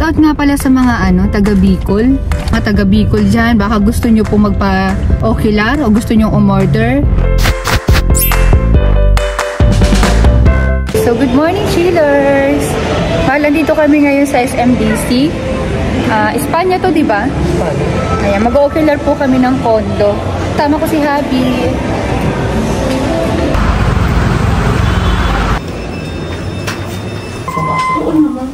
Shoutout nga pala sa mga taga Bicol. Mga taga Bicol dyan, baka gusto nyo po magpa-ocular o gusto nyo umorder. So, good morning, chillers! Nandito kami ngayon sa SMDC. Espanya to, di ba? Ayan, mag-ocular po kami ng condo. Tama ko si Habi. Oo naman.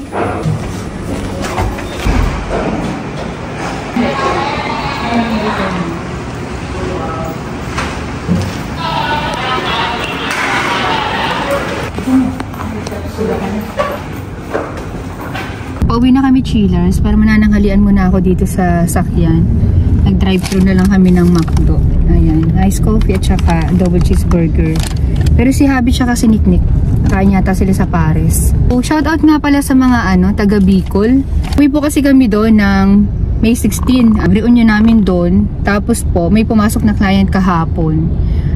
Pauwi na kami, chillers, pero manananghalian muna ako dito sa sakyan. Nag-drive-thru na lang kami ng McDo. Ayan, ice coffee at saka double cheeseburger. Pero si Habi tsaka si Niknik, nakain yata sila sa Paris. So, shoutout nga pala sa mga taga Bicol. Uwi po kasi kami doon ng May 16. Reunion namin doon. Tapos po, may pumasok na client kahapon.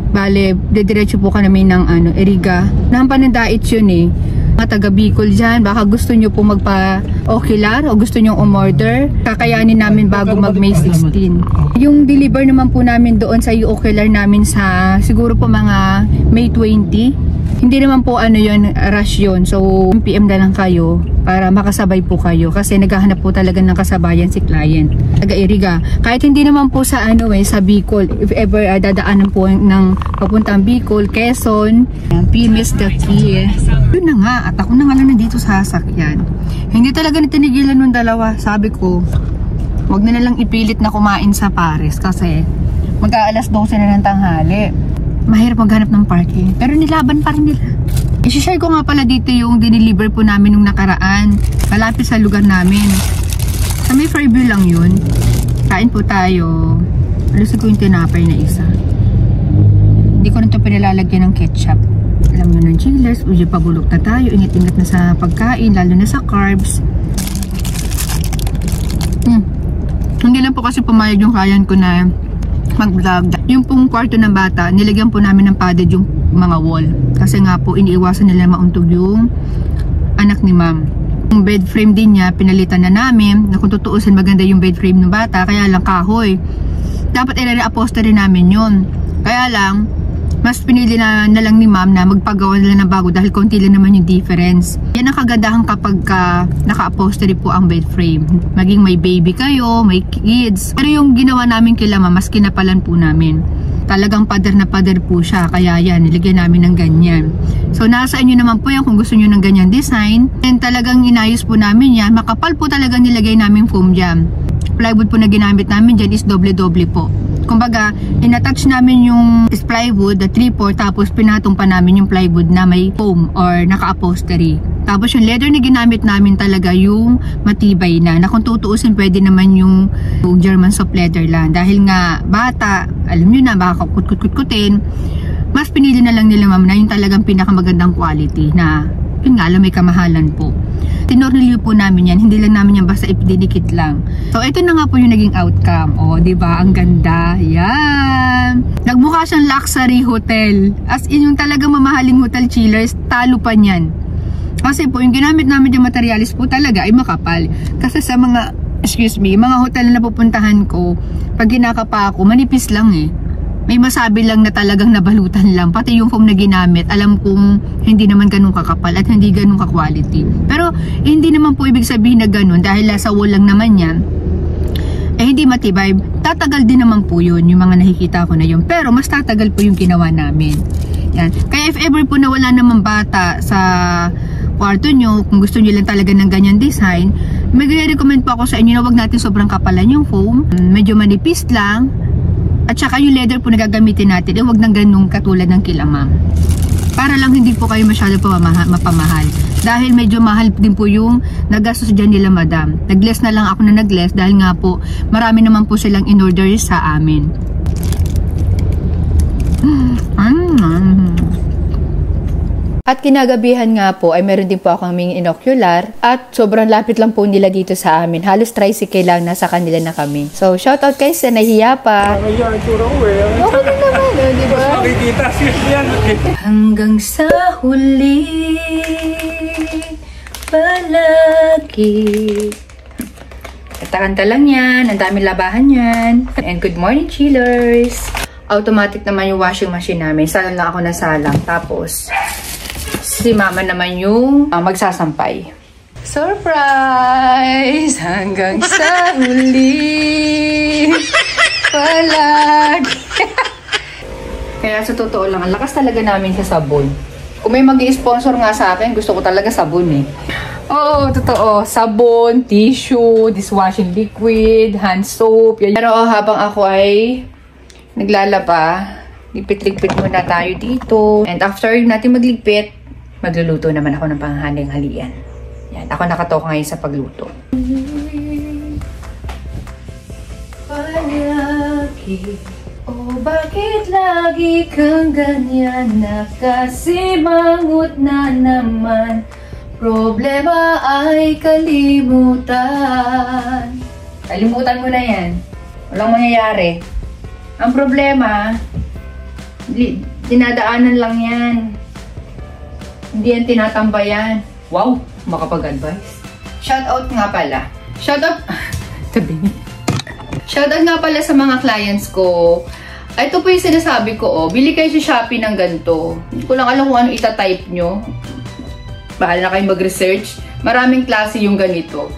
Bale, dediretso po kami ng Iriga. Nampanandait yun eh. Mga taga Bicol dyan, baka gusto nyo po magpa-ocular o gusto nyo umorder, kakayanin namin bago mag May 16. Yung deliver naman po namin doon sa ocular namin sa siguro po mga May 20. Hindi naman po yun, rush yun. So, PM na lang kayo para makasabay po kayo kasi naghahanap po talaga ng kasabayan si client. Taga-Iriga. Kahit hindi naman po sa sa Bicol, if ever dadaanan po ng papuntang Bicol, Quezon, PMS the key. Yun na nga, at ako na nga lang nandito sa sasakyan. Hindi talaga natinigilan nung dalawa. Sabi ko, wag na nalang ipilit na kumain sa Paris kasi mag-aalas 12 na ng tanghali. Mahirap maghanap ng parking. Pero nilaban pa rin nila. I-share ko nga pala dito yung diniliver po namin nung nakaraan. Malapit sa lugar namin. Sa may Fairview lang yun. Kain po tayo. Alusin ko yung tinapay na isa. Hindi ko rin ito pinalalagyan ng ketchup. Alam nyo ng chillers, medyo pabulok na tayo. Ingat-ingat na sa pagkain, lalo na sa carbs. Hindi lang po kasi pumayag yung client ko na mag-vlog. Yung pong kwarto ng bata, nilagyan po namin ng padded yung mga wall. Kasi nga po, iniiwasan nila mauntog yung anak ni ma'am. Yung bed frame din niya, pinalitan na namin. Na kung tutuusin, maganda yung bed frame ng bata, kaya lang kahoy. Dapat i-reupholstery namin yun. Kaya lang, mas pinili na lang ni ma'am na magpagawa nila ng bago dahil konti lang naman yung difference. Yan ang kagandahan kapag naka-upholstery po ang bed frame. Maging may baby kayo, may kids. Pero yung ginawa namin kila ma'am, mas kinapalan po namin. Talagang pader na pader po siya. Kaya yan, nilagyan namin ng ganyan. So nasa inyo naman po yan kung gusto nyo ng ganyan design. And talagang inayos po namin yan. Makapal po talagang nilagay namin foam jam. Plywood po na ginamit namin dyan is doble-doble po. Kumbaga, inattach namin yung plywood, the 3/4, tapos pinatong pa namin yung plywood na may foam or naka-upholstery. Tapos yung leather na ginamit namin talaga yung matibay na kung tutuusin pwede naman yung German soft leather lang. Dahil nga bata, alam nyo na, baka kut-kut-kut-kutin, mas pinili na lang nila ma'am na yung talagang pinakamagandang quality na yun nga, alam may kamahalan po. Tinornilyo po namin yan, hindi lang namin yan basta ipididikit lang. So ito na nga po yung naging outcome. O, diba? Ang ganda. Yan. Nagmukha siyang luxury hotel. As in yung talagang mamahaling hotel, chillers, talo pa niyan. Kasi po yung ginamit namin yung materialis po talaga ay makapal. Kasi sa mga, mga hotel na pupuntahan ko, pag ginakapa ako, manipis lang eh. May masabi lang na talagang nabalutan lang. Pati yung foam na ginamit, alam kong hindi naman ganun kakapal at hindi ganun ka-quality. Pero hindi naman po ibig sabihin na ganun dahil sa wall lang naman yan. Hindi matibay. Tatagal din naman po yun, yung mga nakikita ko na yun. Pero mas tatagal po yung ginawa namin. Yan. Kaya if ever po na wala naman bata sa kwarto nyo, kung gusto nyo lang talaga ng ganyan design, mag-recommend po ako sa inyo na wag natin sobrang kapalan yung foam. Medyo manipis lang. At saka yung leather po na gagamitin natin, huwag nang ganun katulad ng kila ma'am. Para lang hindi po kayo masyado mapamahal. Dahil medyo mahal din po yung nagastos dyan nila madam. Nag-less na lang ako na nag-less dahil nga po marami naman po silang in-order sa amin. At kinagabihan nga po ay meron din po ako kaming inocular at sobrang lapit lang po nila dito sa amin. Halos tricycle lang, nasa kanila na kami. So shoutout guys sa nahiya pa. Okay din naman, di ba? Hanggang sa huli palagi Kanta-kanta lang yan. Ang daming labahan yan. And good morning, chillers! Automatic naman yung washing machine namin. Salang lang ako nasalang. Tapos, si mama naman yung magsasampay. Surprise! Hanggang sa huli! Palagi! Kaya sa totoo lang, ang lakas talaga namin sa sabon. Kung may mag-i-sponsor nga sa akin, gusto ko talaga sabon eh. Oo, totoo. Sabon, tissue, dishwashing liquid, hand soap. Yan. Pero habang ako ay naglalaba, ligpit-ligpit muna tayo dito. And after natin magligpit, magluluto naman ako ng panghaling-halian. Yan, ako nakatoka ngayon sa pagluto. Palagi, oh bakit lagi kang ganyan? Nakasimangot na naman. Problema ay kalimutan. Kalimutan mo na yan. Walang mangyayari. Ang problema, dinadaanan lang yan. Hindi yan tinatambayan. Wow, makapag-advise. Shoutout nga pala. Shoutout. Tabi. Shoutout nga pala sa mga clients ko. Ito po yung sinasabi ko, oh. Bili kayo sa Shopee ng ganito. Hindi ko lang alam kung ano itatype nyo. Bahala na kayo mag-research. Maraming klase yung ganito.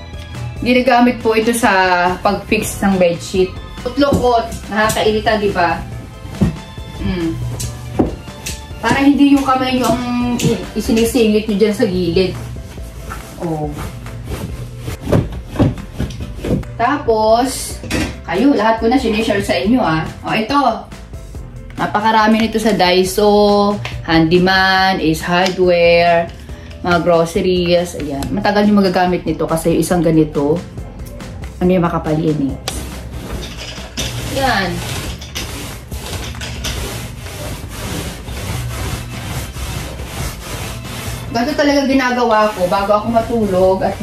Ginagamit po ito sa pag-fix ng bedsheet. Utlokot. Nakakairita, di ba? Para hindi yung kamay nyo ang isinisingit nyo dyan sa gilid. Oh. Tapos, kayo, lahat ko na sinishare sa inyo, ah. O, ito. Napakarami nito sa Daiso, Handyman, Ace Hardware, mga groceries, ayan. Matagal nyo magagamit nito kasi yung isang ganito, ano yung makapal yan eh. Ayan. Ganito talaga ginagawa ko bago ako matulog at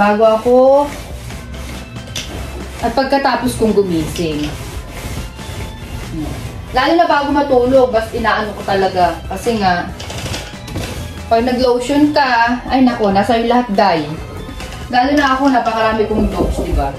pagkatapos kong gumising. Lalo na bago matulog, basta inaano ko talaga. Kasi nga, pag nag-lotion ka, ay nako, nasa yung lahat dye. Lalo na ako, napakarami kong jokes, diba?